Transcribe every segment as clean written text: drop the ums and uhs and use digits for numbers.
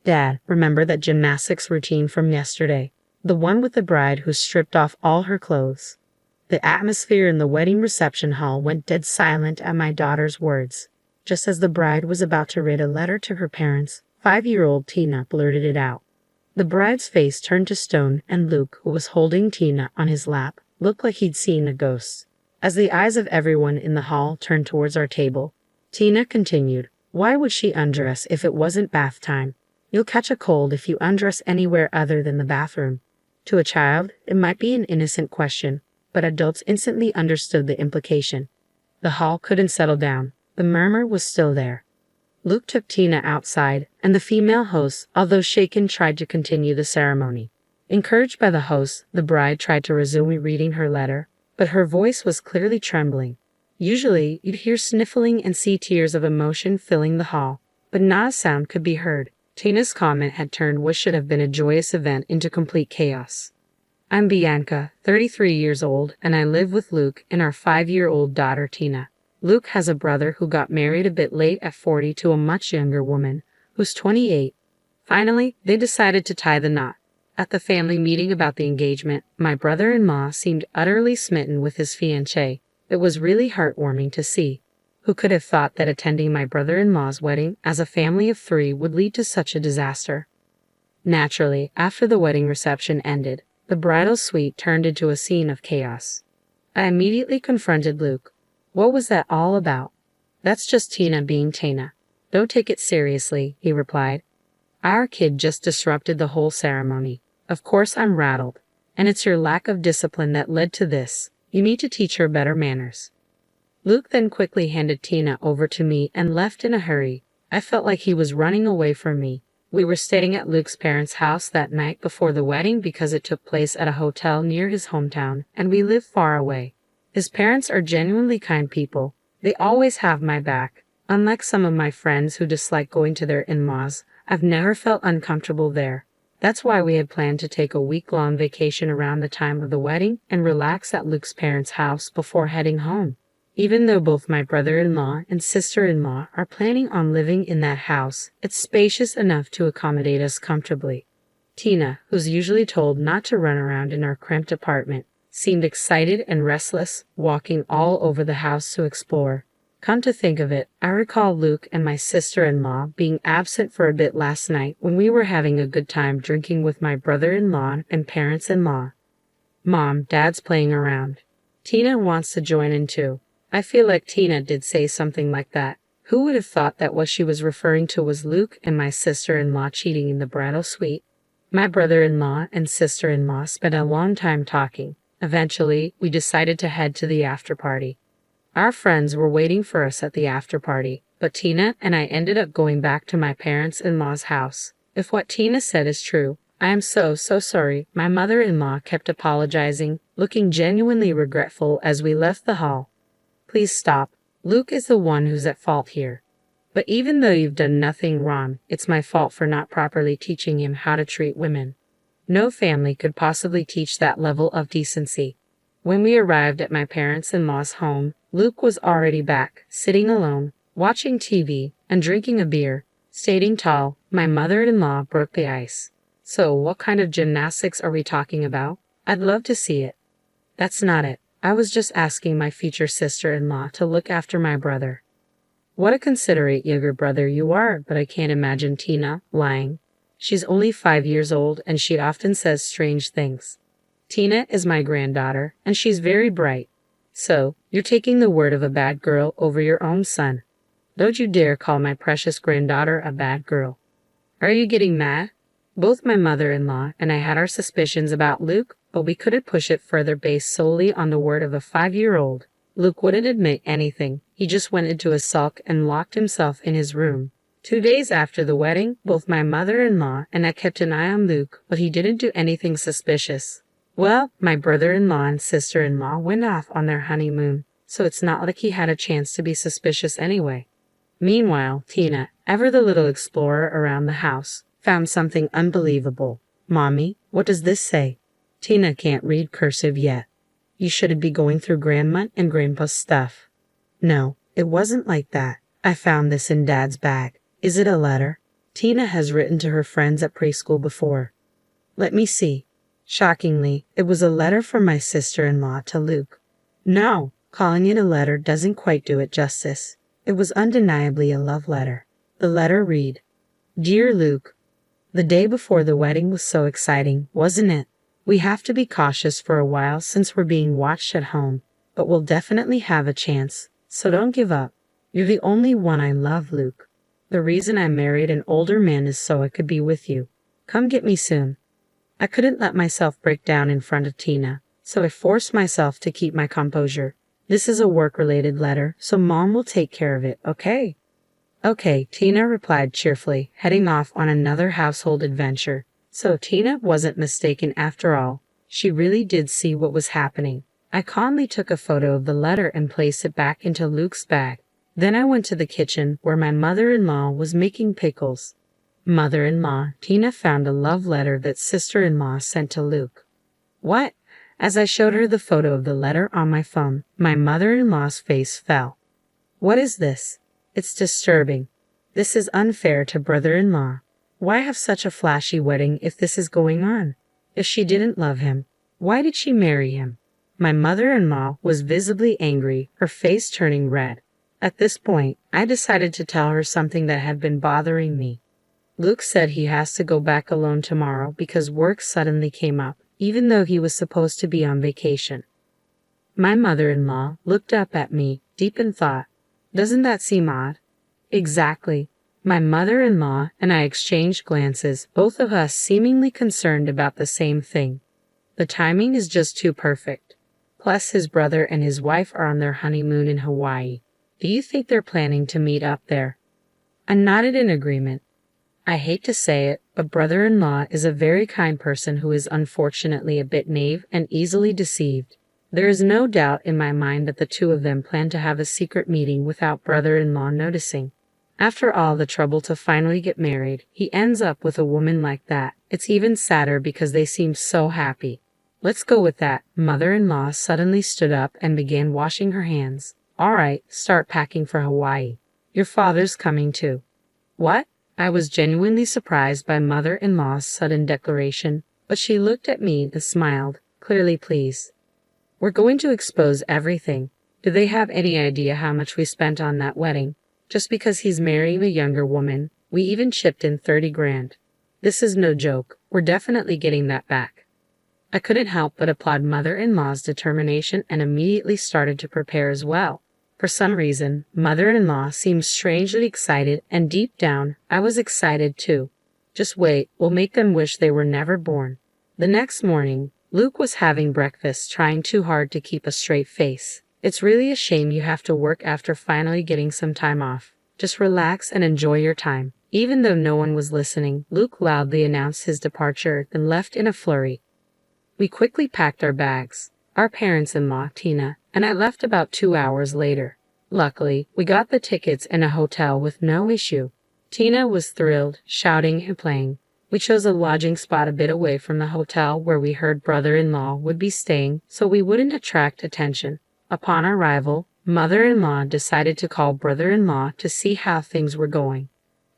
Dad, remember that gymnastics routine from yesterday? The one with the bride who stripped off all her clothes. The atmosphere in the wedding reception hall went dead silent at my daughter's words. Just as the bride was about to read a letter to her parents, 5-year-old Tina blurted it out. The bride's face turned to stone, and Luke, who was holding Tina on his lap, looked like he'd seen a ghost. As the eyes of everyone in the hall turned towards our table, Tina continued, "Why would she undress if it wasn't bath time? You'll catch a cold if you undress anywhere other than the bathroom." To a child, it might be an innocent question, but adults instantly understood the implication. The hall couldn't settle down. The murmur was still there. Luke took Tina outside, and the female host, although shaken, tried to continue the ceremony. Encouraged by the host, the bride tried to resume reading her letter, but her voice was clearly trembling. Usually, you'd hear sniffling and see tears of emotion filling the hall, but not a sound could be heard. Tina's comment had turned what should have been a joyous event into complete chaos. "I'm Bianca, 33 years old, and I live with Luke and our 5-year-old daughter Tina. Luke has a brother who got married a bit late at 40 to a much younger woman, who's 28. Finally, they decided to tie the knot. At the family meeting about the engagement, my brother-in-law seemed utterly smitten with his fiancée. It was really heartwarming to see. Who could have thought that attending my brother-in-law's wedding as a family of 3 would lead to such a disaster?" Naturally, after the wedding reception ended, the bridal suite turned into a scene of chaos. I immediately confronted Luke. "What was that all about?" "That's just Tina being Tina. Don't take it seriously," he replied. "Our kid just disrupted the whole ceremony. Of course I'm rattled. And it's your lack of discipline that led to this. You need to teach her better manners." Luke then quickly handed Tina over to me and left in a hurry. I felt like he was running away from me. We were staying at Luke's parents' house that night before the wedding because it took place at a hotel near his hometown, and we live far away. His parents are genuinely kind people. They always have my back. Unlike some of my friends who dislike going to their in-laws, I've never felt uncomfortable there. That's why we had planned to take a week-long vacation around the time of the wedding and relax at Luke's parents' house before heading home. Even though both my brother-in-law and sister-in-law are planning on living in that house, it's spacious enough to accommodate us comfortably. Tina, who's usually told not to run around in our cramped apartment, seemed excited and restless, walking all over the house to explore. Come to think of it, I recall Luke and my sister-in-law being absent for a bit last night when we were having a good time drinking with my brother-in-law and parents-in-law. Mom, Dad's playing around. Tina wants to join in too. I feel like Tina did say something like that. Who would have thought that what she was referring to was Luke and my sister-in-law cheating in the bridal suite? My brother-in-law and sister-in-law spent a long time talking. Eventually, we decided to head to the after-party. Our friends were waiting for us at the after-party, but Tina and I ended up going back to my parents-in-law's house. If what Tina said is true, I am so sorry. My mother-in-law kept apologizing, looking genuinely regretful as we left the hall. "Please stop. Luke is the one who's at fault here. But even though you've done nothing wrong, it's my fault for not properly teaching him how to treat women. No family could possibly teach that level of decency." When we arrived at my parents-in-law's home, Luke was already back, sitting alone, watching TV, and drinking a beer. Standing tall, my mother-in-law broke the ice. "So, what kind of gymnastics are we talking about? I'd love to see it." "That's not it. I was just asking my future sister-in-law to look after my brother." "What a considerate younger brother you are, but I can't imagine Tina lying. She's only 5 years old, and she often says strange things. Tina is my granddaughter, and she's very bright. So, you're taking the word of a bad girl over your own son. Don't you dare call my precious granddaughter a bad girl." "Are you getting mad?" Both my mother-in-law and I had our suspicions about Luke, but we couldn't push it further based solely on the word of a 5-year-old. Luke wouldn't admit anything. He just went into a sulk and locked himself in his room. 2 days after the wedding, both my mother-in-law and I kept an eye on Luke, but he didn't do anything suspicious. Well, my brother-in-law and sister-in-law went off on their honeymoon, so it's not like he had a chance to be suspicious anyway. Meanwhile, Tina, ever the little explorer around the house, found something unbelievable. "Mommy, what does this say?" Tina can't read cursive yet. "You shouldn't be going through Grandma and Grandpa's stuff." "No, it wasn't like that. I found this in Dad's bag." "Is it a letter?" Tina has written to her friends at preschool before. Let me see. Shockingly, it was a letter from my sister-in-law to Luke. No, calling it a letter doesn't quite do it justice. It was undeniably a love letter. The letter read, Dear Luke, the day before the wedding was so exciting, wasn't it? We have to be cautious for a while since we're being watched at home, but we'll definitely have a chance, so don't give up. You're the only one I love, Luke. The reason I married an older man is so I could be with you. Come get me soon. I couldn't let myself break down in front of Tina, so I forced myself to keep my composure. This is a work-related letter, so Mom will take care of it, okay? Okay, Tina replied cheerfully, heading off on another household adventure. So Tina wasn't mistaken after all. She really did see what was happening. I calmly took a photo of the letter and placed it back into Luke's bag. Then I went to the kitchen where my mother-in-law was making pickles. Mother-in-law, Tina found a love letter that sister-in-law sent to Luke. What? As I showed her the photo of the letter on my phone, my mother-in-law's face fell. What is this? It's disturbing. This is unfair to brother-in-law. Why have such a flashy wedding if this is going on? If she didn't love him, why did she marry him? My mother-in-law was visibly angry, her face turning red. At this point, I decided to tell her something that had been bothering me. Luke said he has to go back alone tomorrow because work suddenly came up, even though he was supposed to be on vacation. My mother-in-law looked up at me, deep in thought. Doesn't that seem odd? Exactly. My mother-in-law and I exchanged glances, both of us seemingly concerned about the same thing. The timing is just too perfect. Plus, his brother and his wife are on their honeymoon in Hawaii. Do you think they're planning to meet up there? I nodded in agreement. I hate to say it, but brother-in-law is a very kind person who is unfortunately a bit naive and easily deceived. There is no doubt in my mind that the two of them plan to have a secret meeting without brother-in-law noticing. After all the trouble to finally get married, he ends up with a woman like that. It's even sadder because they seem so happy. Let's go with that. Mother-in-law suddenly stood up and began washing her hands. All right, start packing for Hawaii. Your father's coming too. What? I was genuinely surprised by mother-in-law's sudden declaration, but she looked at me and smiled, clearly pleased. We're going to expose everything. Do they have any idea how much we spent on that wedding? Just because he's marrying a younger woman, we even chipped in 30 grand. This is no joke. We're definitely getting that back. I couldn't help but applaud mother-in-law's determination and immediately started to prepare as well. For some reason, mother-in-law seemed strangely excited, and deep down, I was excited too. Just wait, we'll make them wish they were never born. The next morning, Luke was having breakfast, trying too hard to keep a straight face. It's really a shame you have to work after finally getting some time off. Just relax and enjoy your time. Even though no one was listening, Luke loudly announced his departure, then left in a flurry. We quickly packed our bags, our parents-in-law, Tina, and I left about 2 hours later. Luckily, we got the tickets and a hotel with no issue. Tina was thrilled, shouting and playing. We chose a lodging spot a bit away from the hotel where we heard brother-in-law would be staying, so we wouldn't attract attention. Upon arrival, mother-in-law decided to call brother-in-law to see how things were going.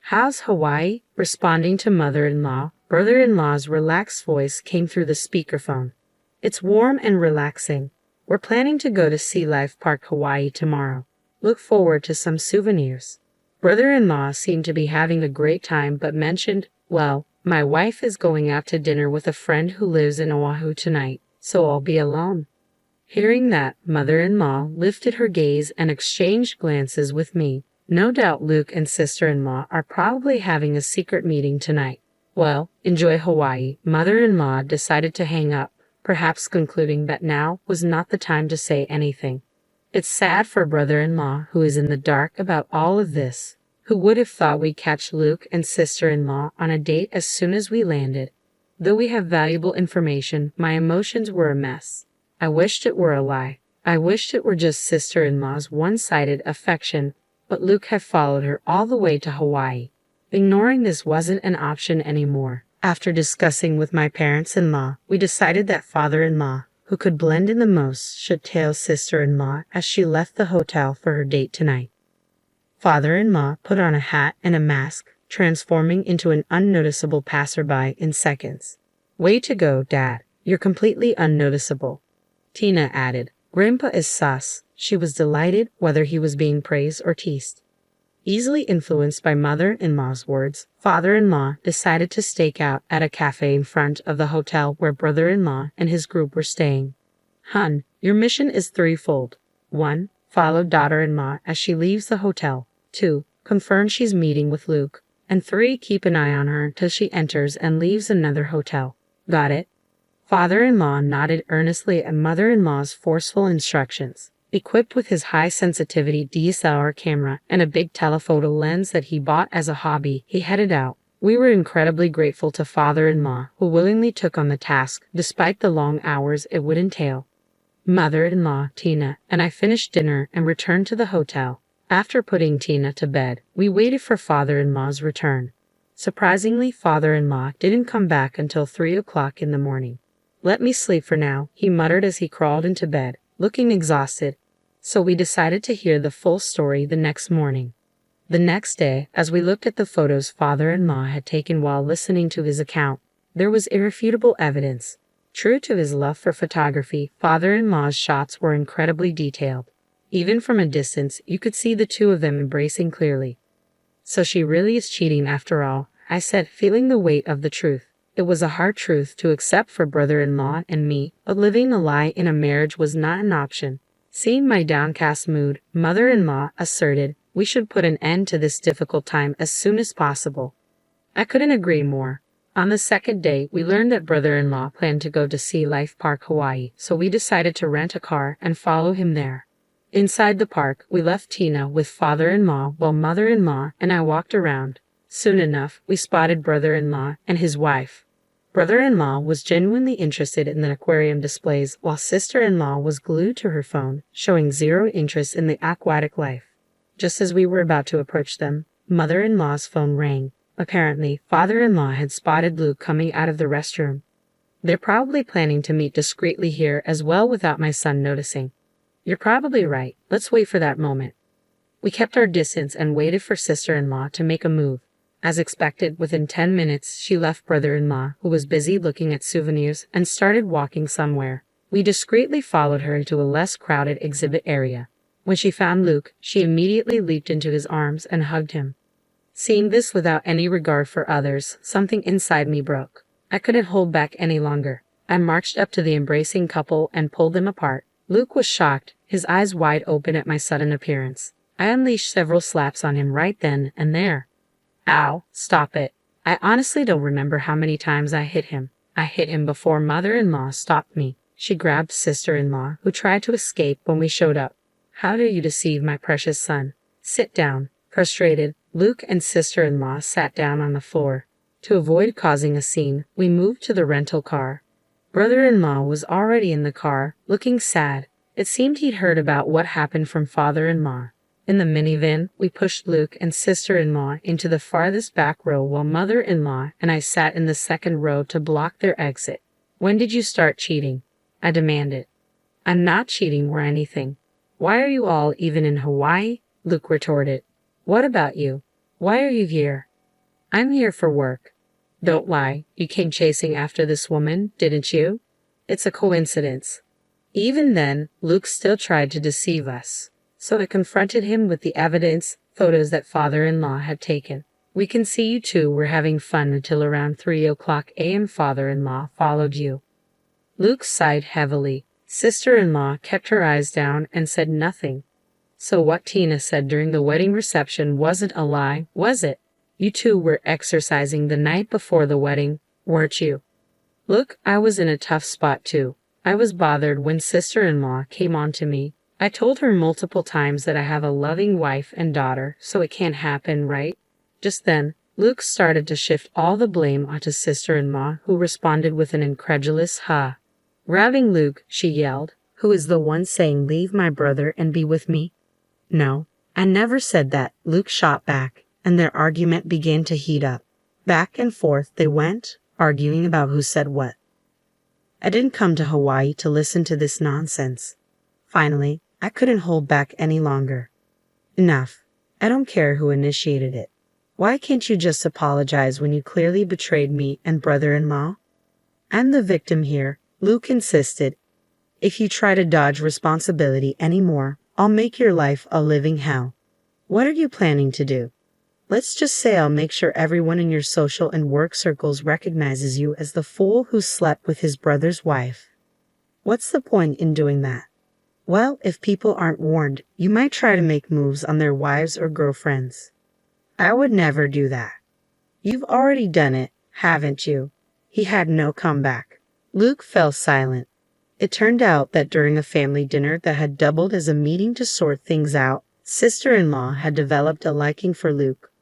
How's Hawaii? Responding to mother-in-law, brother-in-law's relaxed voice came through the speakerphone. It's warm and relaxing. We're planning to go to Sea Life Park, Hawaii tomorrow. Look forward to some souvenirs. Brother-in-law seemed to be having a great time but mentioned, well, my wife is going out to dinner with a friend who lives in Oahu tonight, so I'll be alone. Hearing that, mother-in-law lifted her gaze and exchanged glances with me. No doubt Luke and sister-in-law are probably having a secret meeting tonight. Well, enjoy Hawaii. Mother-in-law decided to hang up, perhaps concluding that now was not the time to say anything. It's sad for brother-in-law who is in the dark about all of this. Who would have thought we'd catch Luke and sister-in-law on a date as soon as we landed? Though we have valuable information, my emotions were a mess. I wished it were a lie. I wished it were just sister-in-law's one-sided affection, but Luke had followed her all the way to Hawaii. Ignoring this wasn't an option anymore. After discussing with my parents-in-law, we decided that father-in-law, who could blend in the most, should tail sister-in-law as she left the hotel for her date tonight. Father-in-law put on a hat and a mask, transforming into an unnoticeable passerby in seconds. Way to go, Dad. You're completely unnoticeable. Tina added. Grandpa is sus. She was delighted whether he was being praised or teased. Easily influenced by mother-in-law's words, father-in-law decided to stake out at a cafe in front of the hotel where brother-in-law and his group were staying. Hun, your mission is threefold. 1. Follow daughter-in-law as she leaves the hotel. 2. Confirm she's meeting with Luke. And 3. Keep an eye on her till she enters and leaves another hotel. Got it? Father-in-law nodded earnestly at mother-in-law's forceful instructions. Equipped with his high-sensitivity DSLR camera and a big telephoto lens that he bought as a hobby, he headed out. We were incredibly grateful to father-in-law, who willingly took on the task, despite the long hours it would entail. Mother-in-law, Tina, and I finished dinner and returned to the hotel. After putting Tina to bed, we waited for father-in-law's return. Surprisingly, father-in-law didn't come back until 3 o'clock in the morning. Let me sleep for now, he muttered as he crawled into bed, looking exhausted. So we decided to hear the full story the next morning. The next day, as we looked at the photos father-in-law had taken while listening to his account, there was irrefutable evidence. True to his love for photography, father-in-law's shots were incredibly detailed. Even from a distance, you could see the two of them embracing clearly. So she really is cheating after all, I said, feeling the weight of the truth. It was a hard truth to accept for brother-in-law and me, but living a lie in a marriage was not an option. Seeing my downcast mood, mother-in-law asserted we should put an end to this difficult time as soon as possible. I couldn't agree more. On the second day, we learned that brother-in-law planned to go to Sea Life Park, Hawaii, so we decided to rent a car and follow him there. Inside the park, we left Tina with father-in-law while mother-in-law and I walked around. Soon enough, we spotted brother-in-law and his wife. Brother-in-law was genuinely interested in the aquarium displays while sister-in-law was glued to her phone, showing zero interest in the aquatic life. Just as we were about to approach them, mother-in-law's phone rang. Apparently, father-in-law had spotted Luke coming out of the restroom. They're probably planning to meet discreetly here as well without my son noticing. You're probably right. Let's wait for that moment. We kept our distance and waited for sister-in-law to make a move. As expected, within 10 minutes, she left brother-in-law, who was busy looking at souvenirs, and started walking somewhere. We discreetly followed her into a less crowded exhibit area. When she found Luke, she immediately leaped into his arms and hugged him. Seeing this without any regard for others, something inside me broke. I couldn't hold back any longer. I marched up to the embracing couple and pulled them apart. Luke was shocked, his eyes wide open at my sudden appearance. I unleashed several slaps on him right then and there. Ow, stop it. I honestly don't remember how many times I hit him. I hit him before mother-in-law stopped me. She grabbed sister-in-law, who tried to escape when we showed up. How dare you deceive my precious son? Sit down. Frustrated, Luke and sister-in-law sat down on the floor. To avoid causing a scene, we moved to the rental car. Brother-in-law was already in the car, looking sad. It seemed he'd heard about what happened from father-in-law. In the minivan, we pushed Luke and sister-in-law into the farthest back row while mother-in-law and I sat in the second row to block their exit. When did you start cheating? I demanded. I'm not cheating or anything. Why are you all even in Hawaii? Luke retorted. What about you? Why are you here? I'm here for work. Don't lie. You came chasing after this woman, didn't you? It's a coincidence. Even then, Luke still tried to deceive us. So I confronted him with the evidence, photos that father-in-law had taken. We can see you two were having fun until around 3 o'clock a.m. Father-in-law followed you. Luke sighed heavily. Sister-in-law kept her eyes down and said nothing. So what Tina said during the wedding reception wasn't a lie, was it? You two were exercising the night before the wedding, weren't you? Look, I was in a tough spot too. I was bothered when sister-in-law came on to me. I told her multiple times that I have a loving wife and daughter, so it can't happen, right? Just then, Luke started to shift all the blame onto sister-in-law, who responded with an incredulous "ha." Grabbing Luke, she yelled, "Who is the one saying leave my brother and be with me?" No, I never said that, Luke shot back, and their argument began to heat up. Back and forth they went, arguing about who said what. I didn't come to Hawaii to listen to this nonsense. Finally, I couldn't hold back any longer. Enough. I don't care who initiated it. Why can't you just apologize when you clearly betrayed me and brother-in-law? I'm the victim here, Luke insisted. If you try to dodge responsibility anymore, I'll make your life a living hell. What are you planning to do? Let's just say I'll make sure everyone in your social and work circles recognizes you as the fool who slept with his brother's wife. What's the point in doing that? Well, if people aren't warned, you might try to make moves on their wives or girlfriends. I would never do that. You've already done it, haven't you? He had no comeback. Luke fell silent. It turned out that during a family dinner that had doubled as a meeting to sort things out, sister-in-law had developed a liking for Luke.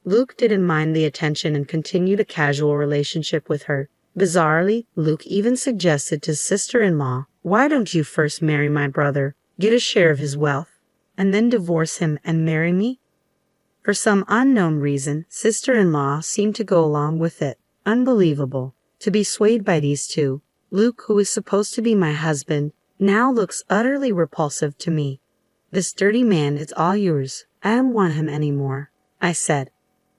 Luke didn't mind the attention and continued a casual relationship with her. Bizarrely, Luke even suggested to sister-in-law, "Why don't you first marry my brother, get a share of his wealth, and then divorce him and marry me?" For some unknown reason, sister-in-law seemed to go along with it. Unbelievable. To be swayed by these two. Luke, who is supposed to be my husband, now looks utterly repulsive to me. This dirty man is all yours. I don't want him anymore, I said.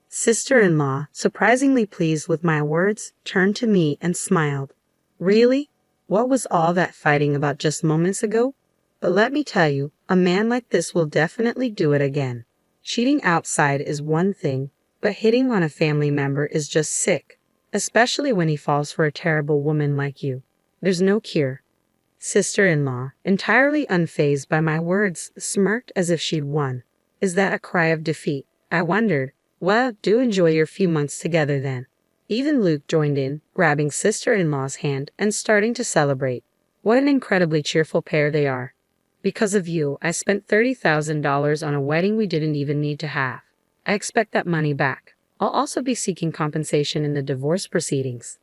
Sister-in-law, surprisingly pleased with my words, turned to me and smiled. Really? What was all that fighting about just moments ago? But let me tell you, a man like this will definitely do it again. Cheating outside is one thing, but hitting on a family member is just sick, especially when he falls for a terrible woman like you. There's no cure. Sister-in-law, entirely unfazed by my words, smirked as if she'd won. Is that a cry of defeat? I wondered. Well, do enjoy your few months together then. Even Luke joined in, grabbing sister-in-law's hand and starting to celebrate. What an incredibly cheerful pair they are. Because of you, I spent $30,000 on a wedding we didn't even need to have. I expect that money back. I'll also be seeking compensation in the divorce proceedings.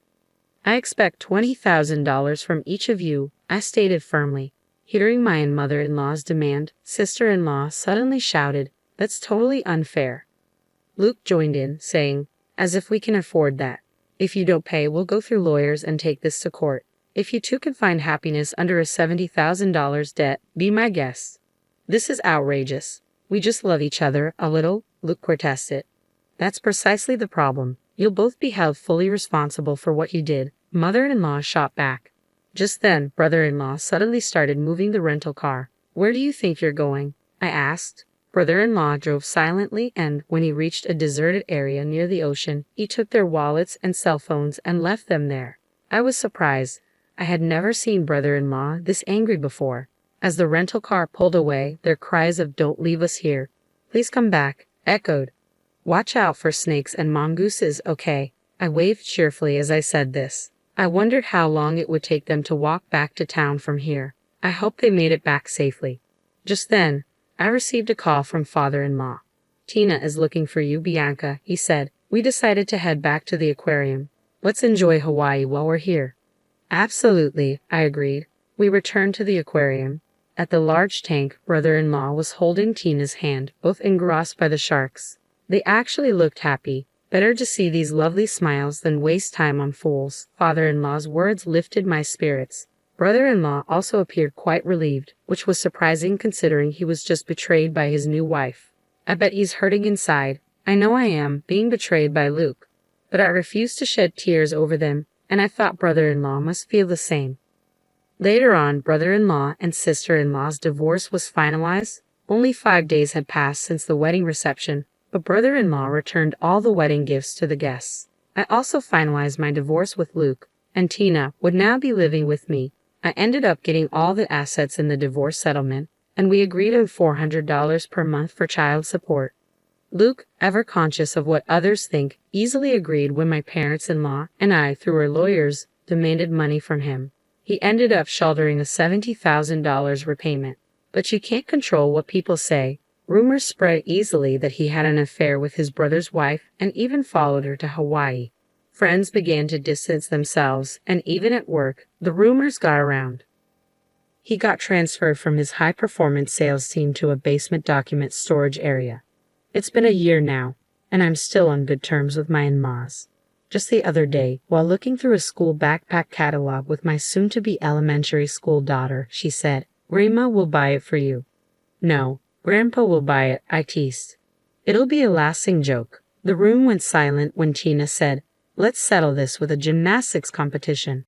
I expect $20,000 from each of you, I stated firmly. Hearing my mother-in-law's demand, sister-in-law suddenly shouted, "That's totally unfair." Luke joined in, saying, "As if we can afford that. If you don't pay, we'll go through lawyers and take this to court. If you two can find happiness under a $70,000 debt, be my guests." This is outrageous. We just love each other a little, Luke protested. That's precisely the problem. You'll both be held fully responsible for what you did, mother-in-law shot back. Just then, brother-in-law suddenly started moving the rental car. Where do you think you're going? I asked. Brother-in-law drove silently and, when he reached a deserted area near the ocean, he took their wallets and cell phones and left them there. I was surprised. I had never seen brother-in-law this angry before. As the rental car pulled away, their cries of "Don't leave us here. Please come back," echoed. Watch out for snakes and mongooses, okay? I waved cheerfully as I said this. I wondered how long it would take them to walk back to town from here. I hoped they made it back safely. Just then, I received a call from father-in-law. "Tina is looking for you, Bianca," he said. "We decided to head back to the aquarium. Let's enjoy Hawaii while we're here." Absolutely, I agreed. We returned to the aquarium. At the large tank, brother-in-law was holding Tina's hand, both engrossed by the sharks. They actually looked happy. Better to see these lovely smiles than waste time on fools. Father-in-law's words lifted my spirits. Brother-in-law also appeared quite relieved, which was surprising considering he was just betrayed by his new wife. I bet he's hurting inside. I know I am, being betrayed by Luke. But I refused to shed tears over them, and I thought brother-in-law must feel the same. Later on, brother-in-law and sister-in-law's divorce was finalized. Only 5 days had passed since the wedding reception, but brother-in-law returned all the wedding gifts to the guests. I also finalized my divorce with Luke, and Tina would now be living with me. I ended up getting all the assets in the divorce settlement, and we agreed on $400 per month for child support. Luke, ever conscious of what others think, easily agreed when my parents-in-law and I, through our lawyers, demanded money from him. He ended up shouldering a $70,000 repayment. But you can't control what people say. Rumors spread easily that he had an affair with his brother's wife and even followed her to Hawaii. Friends began to distance themselves, and even at work, the rumors got around. He got transferred from his high-performance sales team to a basement document storage area. It's been a year now, and I'm still on good terms with my in-laws. Just the other day, while looking through a school backpack catalog with my soon-to-be elementary school daughter, she said, "Grandma will buy it for you." "No, Grandpa will buy it," I teased. "It'll be a lasting joke. The room went silent when Tina said, "Let's settle this with a gymnastics competition."